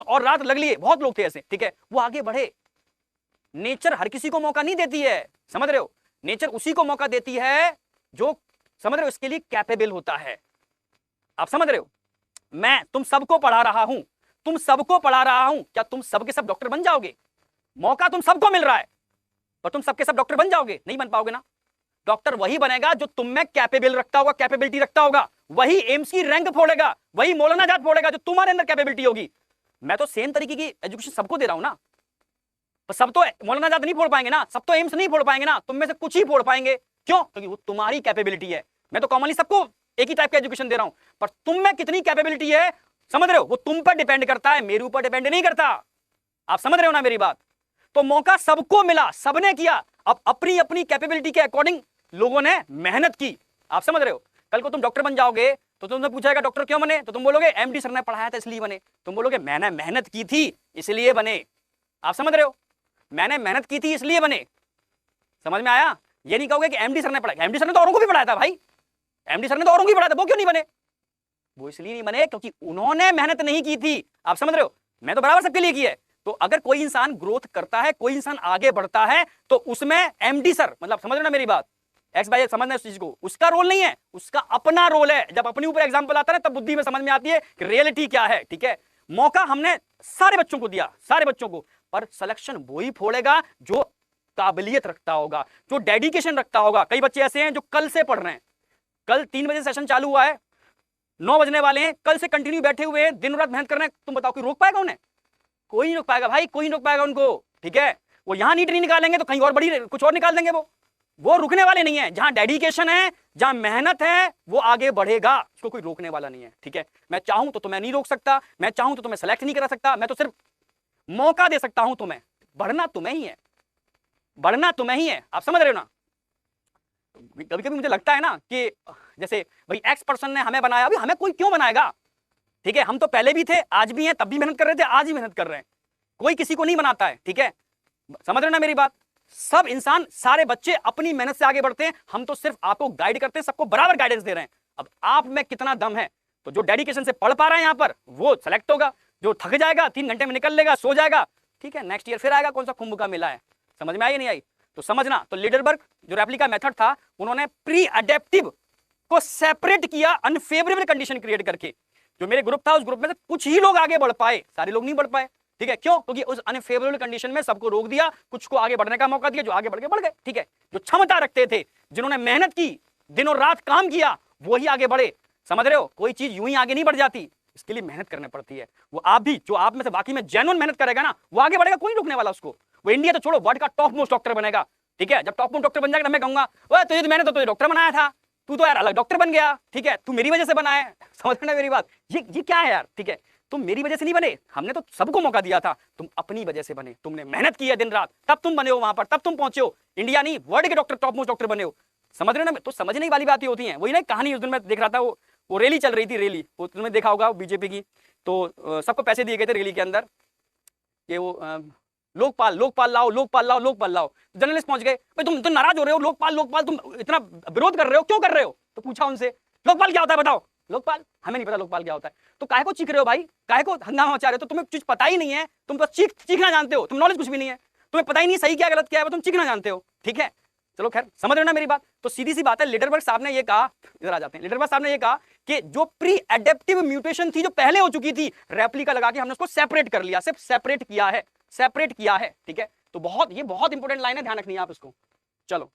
और रात लग लिए, बहुत लोग थे ऐसे, ठीक है, वो आगे बढ़े। नेचर हर किसी को मौका नहीं देती है, समझ रहे हो, नेचर उसी को मौका देती है जो, समझ रहे हो, इसके लिए कैपेबल होता है। आप समझ रहे हो, मैं तुम सबको पढ़ा रहा हूं, तुम सबको पढ़ा रहा हूं, क्या तुम सबके सब डॉक्टर बन जाओगे? मौका तुम सबको मिल रहा है, पर तुम सबके सब डॉक्टर बन जाओगे? नहीं बन पाओगे ना। डॉक्टर वही बनेगा जो तुम में कैपेबल रखता होगा, कैपेबिलिटी रखता होगा, वही एम्स की रैंक फोड़ेगा, वही मौलाना जात फोड़ेगा जो तुम्हारे अंदर कैपेबिलिटी होगी। मैं तो सेम तरीके की एजुकेशन सबको दे रहा हूं ना, पर सब तो मौलाना जात नहीं फोड़ पाएंगे ना, सब तो एम्स नहीं फोड़ पाएंगे ना, तुम में से कुछ ही फोड़ पाएंगे। क्यों? क्योंकि वो तुम्हारी कैपेबिलिटी है। मैं तो कॉमनली सबको एक ही टाइप का एजुकेशन दे रहा हूं, पर तुम में कितनी कैपेबिलिटी है, समझ रहे हो, वो तुम पर डिपेंड करता है, मेरे ऊपर डिपेंड नहीं करता। आप समझ रहे हो ना मेरी बात? तो मौका सबको मिला, सबने किया, अब अपनी अपनी कैपेबिलिटी के अकॉर्डिंग लोगों ने मेहनत की। आप समझ रहे हो, कल को तुम डॉक्टर बन जाओगे तो तुमसे पूछा डॉक्टर क्यों बने, तो तुम बोलोगे एमडी सर ने पढ़ाया था इसलिए बने। तुम बोलोगे मैंने मेहनत की थी इसलिए बने। आप समझ रहे हो, मैंने मेहनत की थी इसलिए बने। समझ में आया? ये नहीं कहोगे कि एमडी सर ने पढ़ाया, एमडी सर ने तो औरों को भी पढ़ाया था भाई, एमडी सर ने तो औरों को भी पढ़ाया था, वो क्यों नहीं बने? वो इसलिए नहीं बने क्योंकि उन्होंने मेहनत नहीं की थी। आप समझ रहे हो, मैं तो बराबर सबके लिए की है। तो अगर कोई इंसान ग्रोथ करता है, कोई इंसान आगे बढ़ता है, तो उसमें एमडी सर, मतलब समझ रहे हो ना मेरी बात, एक्स बाई एक्स समझना इस चीज को, उसका रोल नहीं है, उसका अपना रोल है। जब अपने ऊपर एग्जांपल आता है ना, तब बुद्धि में समझ में आती है कि रियलिटी क्या है। ठीक है, मौका हमने सारे बच्चों को दिया, सारे बच्चों को, पर सिलेक्शन वही फोड़ेगा जो काबिलियत रखता होगा, जो डेडिकेशन रखता होगा। कई बच्चे ऐसे हैं जो कल से पढ़ रहे हैं, कल 3 बजे सेशन चालू हुआ है, 9 बजने वाले हैं, कल से कंटिन्यू बैठे हुए हैं, दिन रात मेहनत कर रहे हैं। तुम बताओ कोई रोक पाएगा उन्हें? कोई नहीं रोक पाएगा भाई, कोई नहीं रोक पाएगा उनको। ठीक है, वो यहां नीट नहीं निकालेंगे तो कहीं और बड़ी कुछ और निकाल देंगे। वो रुकने वाले नहीं है। जहां डेडिकेशन है, जहां मेहनत है, वो आगे बढ़ेगा, उसको कोई रोकने वाला नहीं है। ठीक है, मैं चाहूं तो तुम्हें नहीं रोक सकता, मैं चाहूं तो तुम्हें सेलेक्ट नहीं करा सकता, मैं तो सिर्फ मौका दे सकता हूं तुम्हें। बढ़ना तुम्हें ही है, बढ़ना तुम्हें ही है। आप समझ रहे हो ना? कभी कभी मुझे लगता है ना कि जैसे भाई एक्स पर्सन ने हमें बनाया, अभी हमें कोई क्यों बनाएगा? ठीक है, हम तो पहले भी थे, आज भी हैं, तब भी मेहनत कर रहे थे, आज भी मेहनत कर रहे हैं। कोई किसी को नहीं बनाता है। ठीक है, समझ रहे ना मेरी बात? सब इंसान, सारे बच्चे अपनी मेहनत से आगे बढ़ते हैं, हम तो सिर्फ आपको गाइड करते हैं, सबको बराबर गाइडेंस दे रहे हैं। अब आप में कितना दम है, तो जो डेडिकेशन से पढ़ पा रहा है यहां पर, वो सेलेक्ट होगा। जो थक जाएगा, 3 घंटे में निकल लेगा, सो जाएगा, ठीक है, नेक्स्ट ईयर फिर आएगा, कौन सा कुंभ का मेला है। समझ में आई नहीं आई? तो समझना, तो लीडरबर्ग जो रेप्लिका मेथड था, उन्होंने प्री अडेप्टिव को सेपरेट किया अनफेवरेबल कंडीशन क्रिएट करके। जो मेरे ग्रुप था, उस ग्रुप में से कुछ ही लोग आगे बढ़ पाए, सारे लोग नहीं बढ़ पाए। ठीक है, क्यों? क्योंकि उस अनफेवरेबल कंडीशन में सबको रोक दिया, कुछ को आगे बढ़ने का मौका दिया, जो आगे बढ़ के बढ़ गए। ठीक है, जो क्षमता रखते थे, जिन्होंने मेहनत की, दिनों रात काम किया, वही आगे बढ़े। समझ रहे हो, कोई चीज यूं ही आगे नहीं बढ़ जाती, इसके लिए मेहनत करनी पड़ती है। वो आप भी, जो आप में से बाकी में जेन्युइन मेहनत करेगा ना, वो आगे बढ़ेगा, कोई रोकने वाला उसको। वो इंडिया तो छोड़ो, वर्ल्ड का टॉप मोस्ट डॉक्टर बनेगा। ठीक है, जब टॉप मोस्ट डॉक्टर बन जाएगा, मैं कहूंगा ओए तुझे तो मैंने तो तुझे डॉक्टर बनाया था, तू तो यार अलग डॉक्टर बन गया। ठीक है, तू मेरी वजह से बना है। समझ रहे मेरी बात? ये क्या है यार? ठीक है, तुम मेरी वजह से नहीं बने, हमने तो सबको मौका दिया था, तुम अपनी वजह से बने, तुमने मेहनत की है दिन रात, तब तुम बने हो वहां पर, तब तुम पहुंचे हो, इंडिया नहीं वर्ल्ड के डॉक्टर, टॉप मोस्ट डॉक्टर बने हो। समझ रहे हो ना? तो समझने वाली बातें होती हैं। वही ना कहानी, उस दिन मैं देख रहा था, वो रैली चल रही थी, रैली, वो तुमने देखा होगा बीजेपी की, तो सबको पैसे दिए गए थे रैली के अंदर, कि वो लोकपाल लोकपाल लाओ, लोकपाल लाओ, लोकपाल लाओ। जर्नलिस्ट पहुंच गए, भाई तुम नाराज हो रहे हो, लोकपाल लोकपाल, तुम इतना विरोध कर रहे हो, क्यों कर रहे हो? तो पूछा उनसे, लोकपाल क्या होता है बताओ। लोकपाल, हमें नहीं पता लोकपाल क्या होता है। तो काहे को चीख रहे हो भाई, काहे को हंगामा मचा रहे हो? तो तुम्हें कुछ पता ही नहीं है, तुम बस चीखना जानते हो, तुम नॉलेज कुछ भी नहीं है, तुम्हें पता ही नहीं सही क्या गलत क्या है, तुम चीखना जानते हो। ठीक है, चलो खैर, समझ रहे हो ना मेरी बात? तो सीधी सी बात है, लीडरबर्ग साहब ने ये कहा, इधर आ जाते हैं, लीडरबर्ग साहब ने ये कहा कि जो प्री एडेप्टिव म्यूटेशन थी, जो पहले हो चुकी थी, रेप्लिका लगा के हमने उसको सेपरेट कर लिया, सिर्फ सेपरेट किया है, सेपरेट किया है। ठीक है, तो ये बहुत इंपॉर्टेंट लाइन है, ध्यान रखनी है आप इसको। चलो।